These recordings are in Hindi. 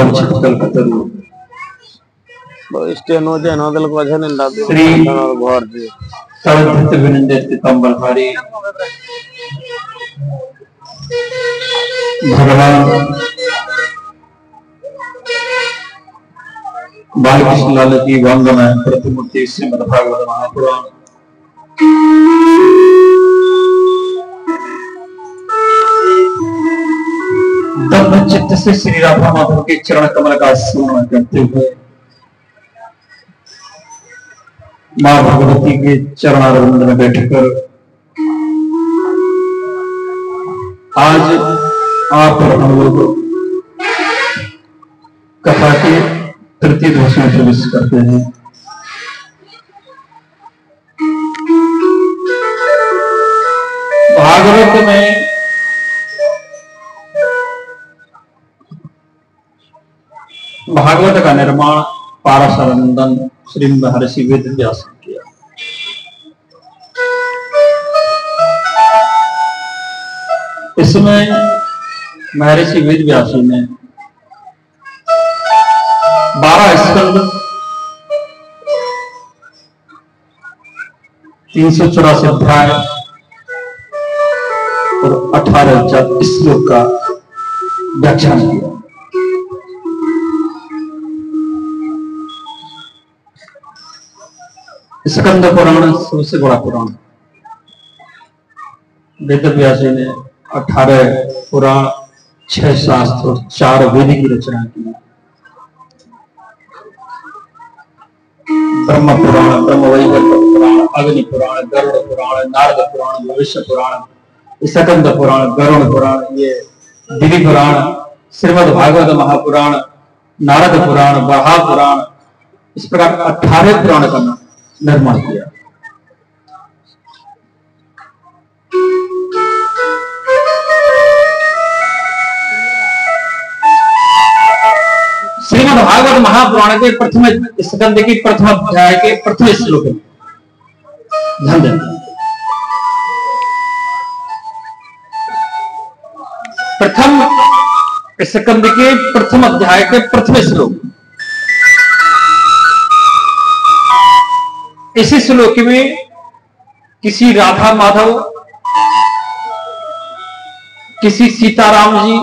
वांछित कल्पतरु स्टेनो जनो दल को भजन लादे श्री और भर दे तड़धित विनंदित कंबलहारी भगवान बालकृष्ण लाल की वंदना प्रतिमूर्ति श्रीमद् भागवत महापुराण दग्ध चित्त से श्री राधा माधव के चरण कमल का स्मरण करते हुए मां भगवती के चरणारविंद में बैठकर आज आप और हम लोग कथा के तृतीय दिवस में प्रवेश करते हैं। भागवत में भागवत का निर्माण पाराशरनंदन श्री महर्षि वेद व्यास ने किया। इसमें महर्षि वेद व्यास ने 12 स्कंद 384 अध्याय और 18 श्लोक का व्याख्यान किया। स्कंद पुराण सबसे बड़ा पुराण। वेद व्यास ने 18 पुराण, 6 शास्त्र और 4 वेद की रचना की। ब्रह्म पुराण, ब्रह्म वैवर्त पुराण, अग्नि पुराण, गरुड़ पुराण, नारद पुराण, भविष्य पुराण, स्कंद पुराण, गरुड़ पुराण, ये दिव्य पुराण, श्रीमद् भागवत महापुराण, नारद पुराण, बरहा पुराण, इस प्रकार 18 पुराण का निर्माण किया। श्रीमद् भागवत महापुराण के प्रथम स्कंद की प्रथम अध्याय के प्रथम श्लोक में ध्यान देना। प्रथम स्कंद के प्रथम अध्याय के प्रथम श्लोक, इसी श्लोक में किसी राधा माधव, किसी सीताराम जी,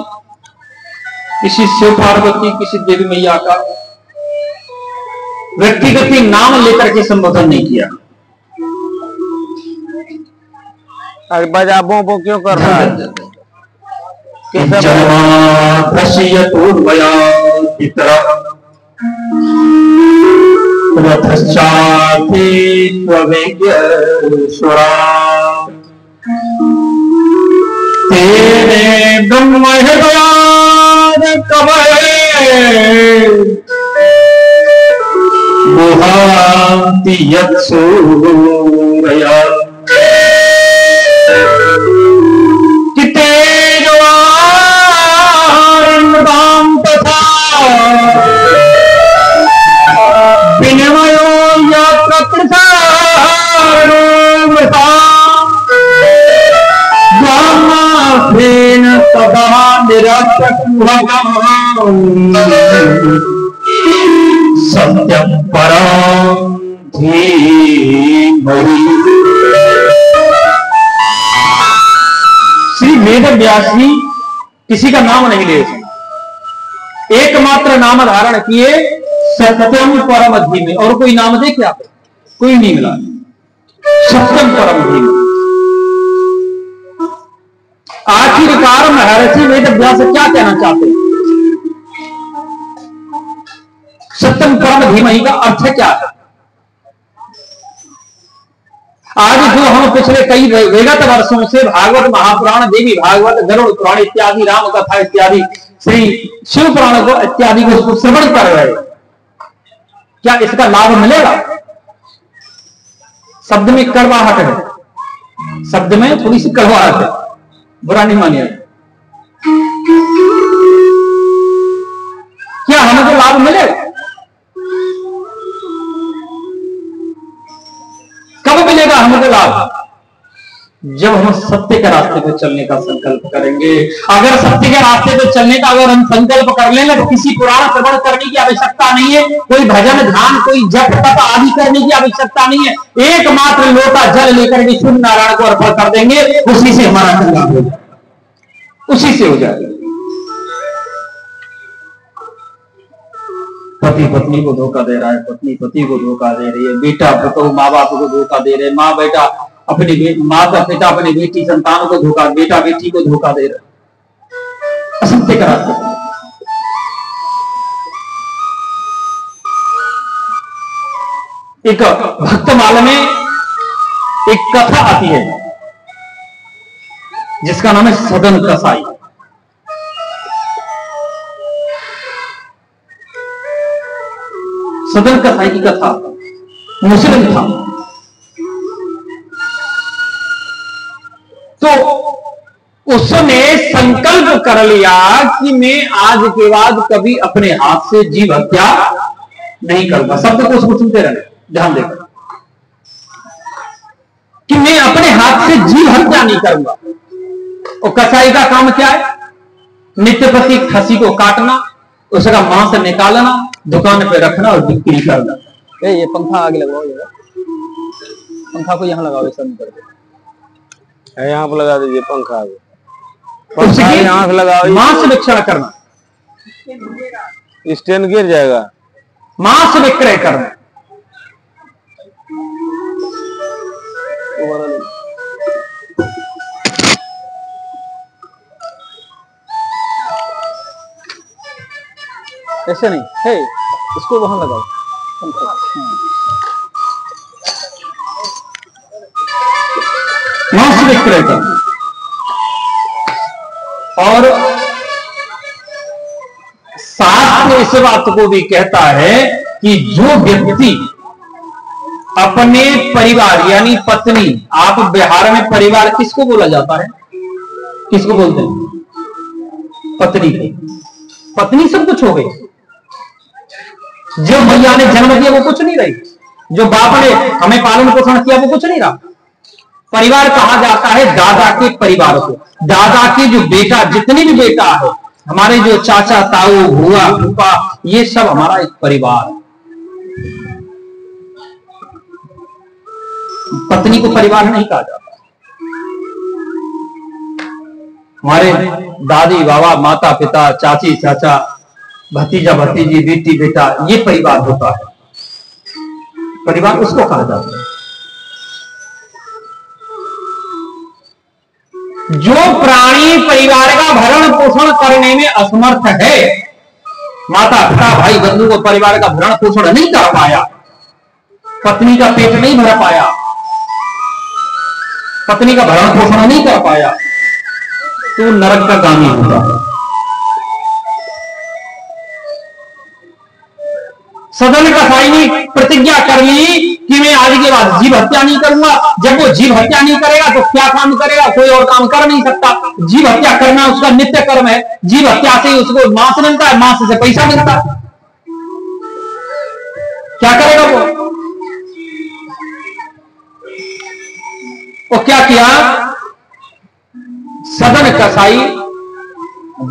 किसी शिव पार्वती, किसी देवी मैया का व्यक्तिगत नाम लेकर के संबोधन नहीं किया। बजाबो वो क्यों कर रहा है? तेरे ब्रह्म गुहांति यत्सूरया किते जवारिंदां तथा विनिमयो यत्र त्रिसारोमृतां तदा सत्यम परम धीमहि। श्री वेद व्यास जी किसी का नाम नहीं ले सके, एकमात्र नाम धारण किए सत्यम परम धीमे। और कोई नाम दे क्या? कोई नहीं मिला। सत्यम परम धीमे। आखिरकार महर्षि वेद व्यास क्या कहना चाहते हैं? सत्यम परम धीमहि का अर्थ क्या है? आज जो हम पिछले कई विगत वर्षों से भागवत महापुराण, देवी भागवत, गरुड़ पुराण इत्यादि, राम कथा इत्यादि, श्री शिव पुराण को इत्यादि को श्रवण कर रहे हैं, क्या इसका लाभ मिलेगा? शब्द में कड़वाहट है, शब्द में थोड़ी सी कड़वाहट है, बुरा नहीं मानिए। क्या हमको लाभ मिलेगा? कब मिलेगा हमको लाभ? जब हम सत्य के रास्ते पे चलने का संकल्प करेंगे। अगर सत्य के रास्ते पे चलने का अगर हम संकल्प कर लेंगे तो किसी पुराण श्रवण करने की आवश्यकता नहीं है, कोई भजन ध्यान कोई जप तप आदि करने की आवश्यकता नहीं है। एकमात्र लोटा जल लेकर के सूर्य नारायण को अर्पण कर देंगे, उसी से हमारा कल्याण हो जाएगा, उसी से हो जाएगा। पति पत्नी को धोखा दे रहा है, पत्नी पति को धोखा दे रही है, बेटा बेटो माँ बाप को धोखा दे रहे, माँ बेटा अपनी माता पिता अपनी बेटी संतान को धोखा, बेटा बेटी को धोखा दे रहे, असत्य का रास्ता। एक भक्तमाला में एक कथा आती है जिसका नाम है सदन कसाई। सदन कसाई की कथा, मुस्लिम था। तो उसने संकल्प कर लिया कि मैं आज के बाद कभी अपने हाथ से जीव हत्या नहीं करूंगा। शब्द को उसको सुनते रहना, ध्यान देकर, कि मैं अपने हाथ से जीव हत्या नहीं करूंगा। और कसाई का काम क्या है? नित्य प्रति खसी को काटना, उसका मांस निकालना, दुकान पे रखना और बिक्री करना। ये पंखा आगे लगाओ, पंखा को यहाँ लगाओ, ऐसा नहीं करके यहाँ पर लगा दीजिए पंखा आगे, पंखा यहाँ लगाओ। मांस विक्रय करना, स्टैंड गिर जाएगा। मांस विक्रय करना, ऐसे नहीं है, इसको वहां लगाओ। मांस विक्रय करना। और शास्त्र इस बात को भी कहता है कि जो व्यक्ति अपने परिवार यानी पत्नी, आप बिहार में परिवार किसको बोला जाता है? किसको बोलते हैं? पत्नी को। पत्नी सब कुछ हो गई। जो भैया ने जन्म दिया वो कुछ नहीं रही, जो बाप ने हमें पालन पोषण किया वो कुछ नहीं रहा। परिवार कहा जाता है दादा के परिवार को। दादा के जो बेटा, जितने भी बेटा है, हमारे जो चाचा ताऊ बुआ फूफा, ये सब हमारा एक परिवार। पत्नी को परिवार नहीं कहा जाता। हमारे दादी बाबा माता पिता चाची चाचा भतीजा भतीजी बेटी बेटा, ये परिवार होता है। परिवार उसको कहा जाता है। जो प्राणी परिवार का भरण पोषण करने में असमर्थ है, माता पिता भाई बंधु को परिवार का भरण पोषण नहीं कर पाया, पत्नी का पेट नहीं भर पाया, पत्नी का भरण पोषण नहीं कर पाया, तो नरक का गामी होता है। सदन कसाई ने प्रतिज्ञा कर ली कि मैं आज के बाद जीव हत्या नहीं करूंगा। जब वो जीव हत्या नहीं करेगा तो क्या काम करेगा? कोई और काम कर नहीं सकता। जीव हत्या करना उसका नित्य कर्म है। जीव हत्या से उसको मांस मिलता है, मांस से पैसा मिलता है। क्या करेगा वो क्या किया? सदन कसाई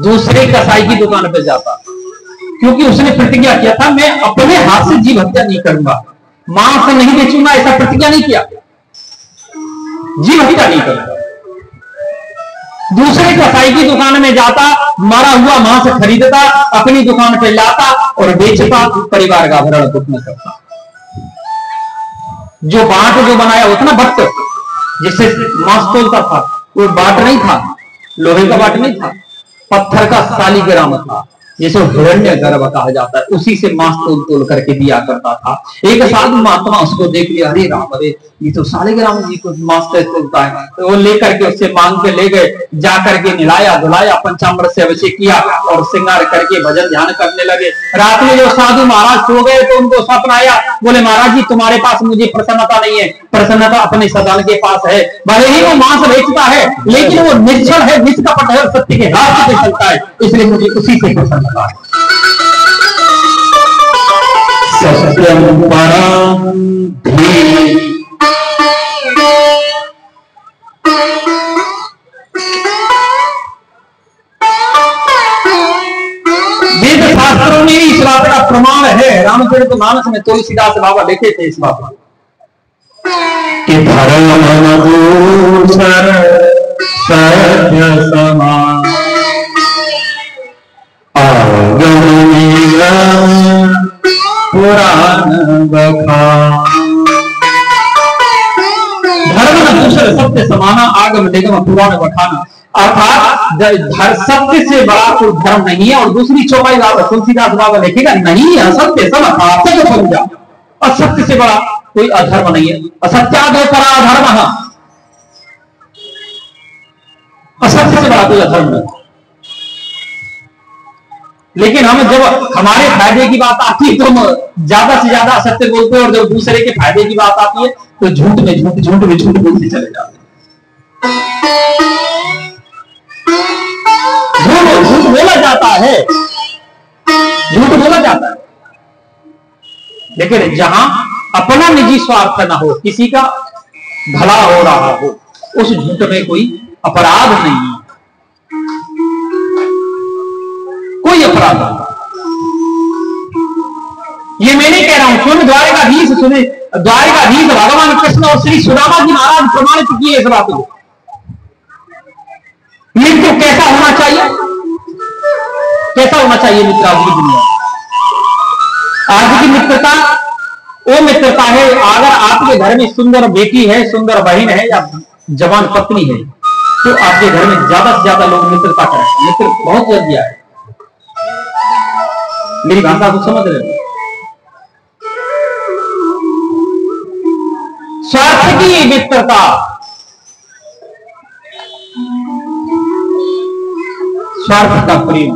दूसरे कसाई की दुकान पर जाता, क्योंकि उसने प्रतिज्ञा किया था मैं अपने हाथ से जीव हत्या नहीं करूंगा, मांस नहीं बेचूंगा, ऐसा प्रतिज्ञा नहीं किया, जीव हत्या नहीं करूंगा। दूसरे कसाई की दुकान में जाता, मारा हुआ मांस खरीदता, अपनी दुकान पे लाता और बेचता, परिवार का भरण पोषण करता। जो बाट जो बनाया होता ना, भट्ट जिससे मांस तोलता था, वो बाट नहीं था, लोहे का बाट नहीं था, पत्थर का सालीग्राम था, जिसे हिरण्य गर्भ कहा जाता है। उसी से मांस तोल तोल करके दिया करता था। एक साधु महात्मा उसको देख लिया, अरे राम, अरे ये तो सालीग्राम जी को मांस तोलता है। तो वो लेकर के उससे मांग के ले गए, जाकर के नहलाया धुलाया, पंचामृत से अभिषेक किया और श्रृंगार करके भजन ध्यान करने लगे। रात में जो साधु महाराज सो गए तो उनको सपना आया, बोले महाराज जी तुम्हारे पास मुझे प्रसन्नता नहीं है, प्रसन्नता अपने सदन के पास है। भले ही वो मांस बेचता है लेकिन वो निश्चल है, निष्कपट है, सत्य के रास्ते पे चलता है, इसलिए मुझे उसी से प्रसन्नता है। सत्यम परम बात का प्रमाण है। रामचरित मानस में तुलसीदास बाबा लिखे थे इस बात कि धर्म दूसर सत्य समान पुराण बखान। धर्म दूसर सत्य समाना आगम निगम पुराण बखाना। अर्थात सत्य से बड़ा कोई धर्म नहीं है। और दूसरी चौपाई तुलसीदास बाबा लिखेगा नहीं असत्य सब अर्थात समझा, असत्य से बड़ा कोई अधर्म नहीं है। असत्यादो पराधर्म, असत्य से बड़ा कोई अधर्म नहीं। लेकिन हम जब हमारे फायदे की बात आती है तो हम ज्यादा से ज्यादा असत्य बोलते हैं, और जब दूसरे के फायदे की बात आती है तो झूठ में झूठ, झूठ में झूठ बोलते चले जाते हैं। झूठ बोला जाता है, झूठ बोला जाता है, लेकिन जहां अपना निजी स्वार्थ ना हो, किसी का भला हो रहा हो, उस झूठ में कोई अपराध नहीं है, कोई अपराध नहीं। ये मैं नहीं कह रहा हूं, सुन द्वारिकाधीश, सुने द्वारिकाधीश भगवान कृष्ण और श्री सुदामा जी महाराज प्रमाणित किए इस बात को। मृत्यु कैसा होना चाहिए, कैसा होना चाहिए मित्र आज की दुनिया। आज की मित्रता वो मित्रता है, अगर आपके घर में सुंदर बेटी है, सुंदर बहन है या जवान पत्नी है, तो आपके घर में ज्यादा से ज्यादा लोग मित्रता करें। मित्र बहुत जरूरी है। मेरी भाषा को समझ रहे हो? स्वार्थ की मित्रता, स्वार्थ का प्रेम।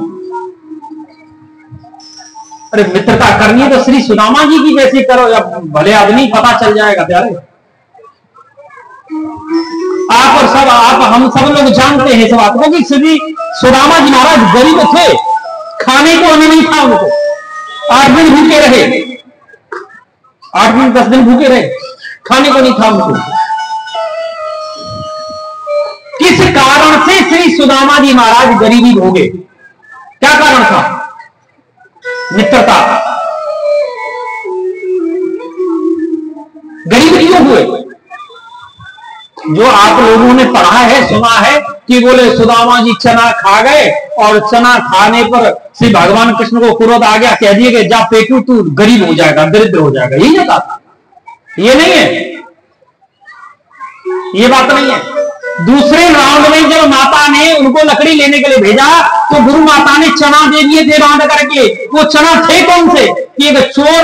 अरे मित्रता करनी है तो श्री सुदामा जी की जैसी करो, या भले आदमी पता चल जाएगा प्यारे। आप और सब आप हम सब लोग जानते हैं इस बात को कि श्री सुदामा जी महाराज गरीब थे, खाने को अन्न नहीं था उनको, 8 दिन भूखे रहे, 8 दिन 10 दिन भूखे रहे, खाने को नहीं था उनको। किस कारण से श्री सुदामा जी महाराज गरीबी भोगे, क्या कारण था? मित्रता। गरीब क्यों हुए? जो आप लोगों ने पढ़ा है, सुना है कि बोले सुदामा जी चना खा गए और चना खाने पर श्री भगवान कृष्ण को क्रोध आ गया, कह दिए कि जा पेटू तू गरीब हो जाएगा, दरिद्र हो जाएगा। यही ना था? ये नहीं है, ये बात नहीं है। दूसरे राउंड में जब माता ने उनको लकड़ी लेने के लिए भेजा तो गुरु माता ने चना दे दिए थे बांध करके। वो चना थे कौन से? कि एक चोर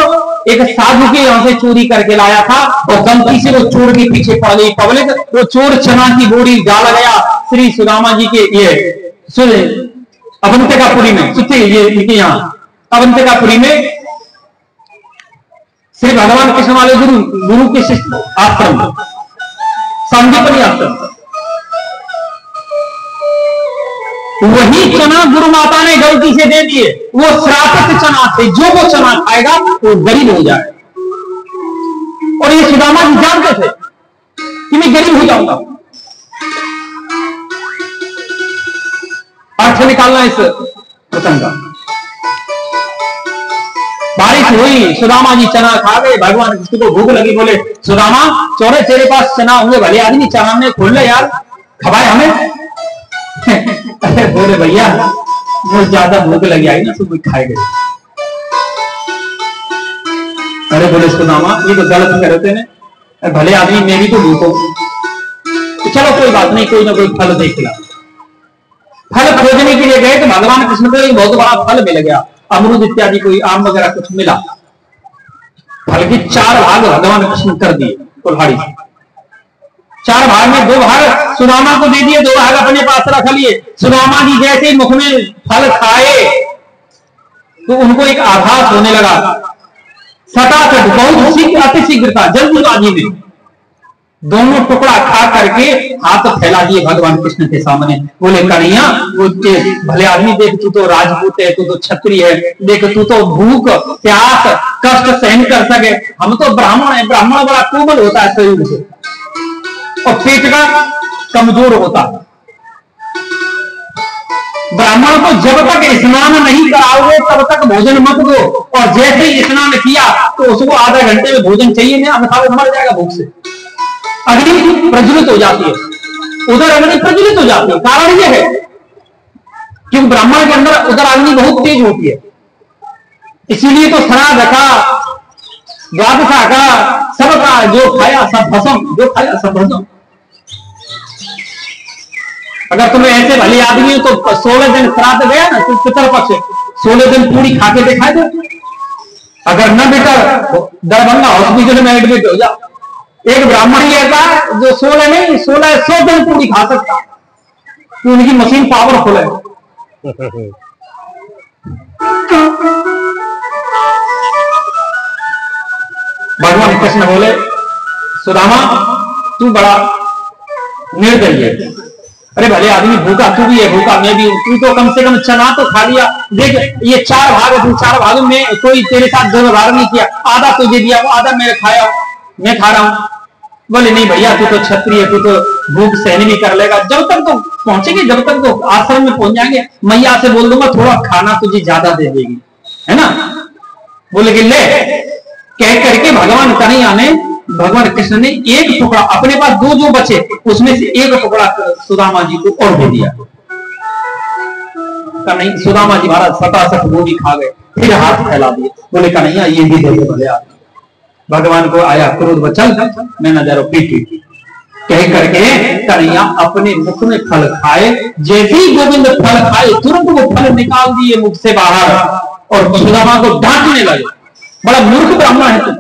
एक साधु के यहां से चोरी करके लाया था और गलती से वो चोर के पीछे पड़ गई पब्लिक। वो चोर चना की बोरी डाल गया श्री सुदामा जी के ये अवंतिकापुरी में, ये इनके यहाँ अवंतिकापुरी में श्री भगवान कृष्ण वाले गुरु के शिष्य आश्रम, सांदीपनी आश्रम। वही चना गुरु माता ने गलती से दे दिए। वो श्रापित चना थे, जो वो चना खाएगा वो गरीब हो जाए। और ये सुदामा जी जानते थे कि मैं गरीब हो जाऊंगा। अर्थ निकालना इस प्रसंग का। बारिश हुई, सुदामा जी चना खा गए, भगवान कृष्ण को भूख लगी, बोले सुदामा चोरे तेरे पास चना होंगे, भले आदमी चना में खोल ले यार, खवाए हमें। अरे बोले भैया वो ज्यादा भूख लगी आई ना तो कोई खाए गए। अरे बोले सुदामा ये तो गलत करते ने, भले आदमी मैं भी तो भूखो, तो चलो कोई बात नहीं, कोई ना कोई फल देख ला। फल खोजने के लिए गए तो भगवान कृष्ण को एक बहुत बड़ा फल मिल गया, अमरूद इत्यादि कोई आम वगैरह कुछ मिला। फल के 4 भाग भगवान कृष्ण कर दिए कुल्हाड़ी से। 4 भाग में 2 भाग सुदामा को दे दिए, 2 भाग अपने पास रख लिए। सुदामा जी जैसे मुख में फल खाए तो उनको एक आभास होने लगा, सटासट बहुत शीघ्र अति शीघ्रता जल्दीबाजी में दोनों टुकड़ा खा करके हाथ फैला दिए भगवान कृष्ण के सामने। बोले कन्हैया वो भले आदमी देख, तू तो राजपूत है, तू तो क्षत्रिय है, देख तू तो भूख प्यास कष्ट सहन कर सके, हम तो ब्राह्मण है। ब्राह्मण बड़ा कोमल होता है शरीर से और पेट का कमजोर होता है। ब्राह्मण को जब तक स्नान नहीं कराओगे तब तक भोजन मत दो, और जैसे ही स्नान किया तो उसको आधा घंटे में भोजन चाहिए, नहीं अन्यथा मर जाएगा भूख से। अग्नि प्रज्वलित हो जाती है, उधर अग्नि प्रज्वलित हो जाती है। कारण यह है क्योंकि ब्राह्मण के अंदर उधर अग्नि बहुत तेज होती है, इसीलिए तो श्राद्ध का, द्वादशा का, सबका जो खाया सब भस्म, जो खाया सब भस्म। अगर तुम्हें ऐसे भले आदमी हो तो 16 दिन श्राद्ध गया ना, तो पितरपक्ष 16 दिन पूरी खा के दिखाई दो। अगर न बेटा दरभंगा हॉस्पिटल में एडमिट हो जाओ। एक ब्राह्मण ही ऐसा है जो 16 नहीं 1600 दिन पूरी खा सकता, तो उनकी मशीन पावरफुल है। भगवान कृष्ण बोले, सुदामा तू बड़ा निर्दयी है। अरे भले आदमी भूखा, तू भी है भूखा, मैं भी हूं, तू तो कम से कम चना तो खा लिया। देख ये 4 भाग, तू 4 भागों में कोई तेरे साथ 2 भाग नहीं किया, आधा तुझे दिया, वो आधा मैं खाया, मैं खा रहा हूं। बोले नहीं भैया तू तो क्षत्रिय, तू तो भूख सहन भी कर लेगा। जब तक तो पहुंचेंगे, जब तक तो आश्रम में पहुंच जाएंगे, मैया से बोल दूंगा थोड़ा खाना तुझे ज्यादा दे देगी, है ना। बोले कि ले, कह करके भगवान कन्हैया ने, भगवान कृष्ण ने एक टुकड़ा, अपने पास 2 जो बचे उसमें से एक टुकड़ा सुदामा जी को और दे दिया। नहीं सुदामा जी महाराज सतासठ वो भी खा गए, फिर हाथ फैला दिए, बोले कन्हैया ये भी दे दे भले। भगवान को आया क्रोध, बचल मैं नजर पीटी, कह करके कन्हैया अपने मुख में फल खाए। जैसे ही गोविंद फल खाए तुरंत वो फल निकाल दिए मुख से बाहर, और सुदामा को डांटने लगे, बड़ा मूर्ख ब्राह्मण है तू,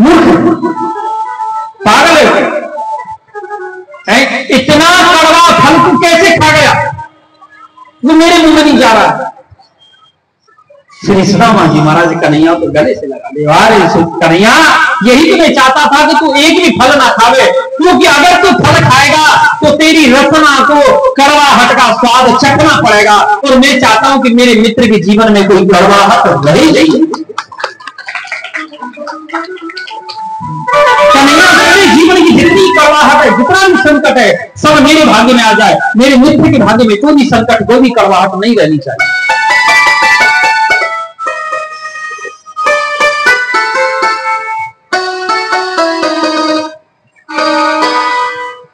मूर्ख पागल है, इतना कड़वा फल तू कैसे खा गया, वो मेरे मुंह में नहीं जा रहा है। श्री सुदामा जी महाराज कन्हैया तो गले से लगा ले, अरे कन्हैया यही तो मैं चाहता था कि तू एक भी फल ना खावे, क्योंकि अगर तू फल खाएगा तो तेरी रसना को कड़वाहट का स्वाद चखना पड़ेगा, और मैं चाहता हूं कि मेरे मित्र के जीवन में कोई कड़वाहट रही नहीं। कन्हैया मेरे जीवन की जितनी कड़वाहट है, जितना भी संकट है, सब मेरे भाग्य में आ जाए, मेरे मित्र के भाग्य में कोई भी संकट, कोई भी कड़वाहट नहीं रहनी चाहिए।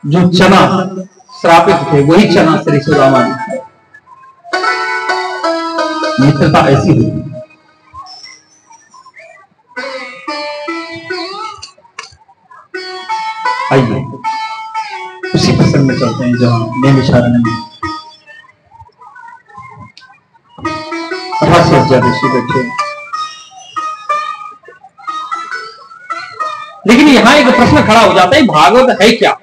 जो चना श्रापित थे वही चना श्री सुदामा जी, मित्रता ऐसी हुई। आइए उसी प्रसंग में चलते हैं जहां नैमिषारण्य में 88,000 ऋषि बैठे। लेकिन यहां एक प्रश्न खड़ा हो जाता है, भागवत है क्या?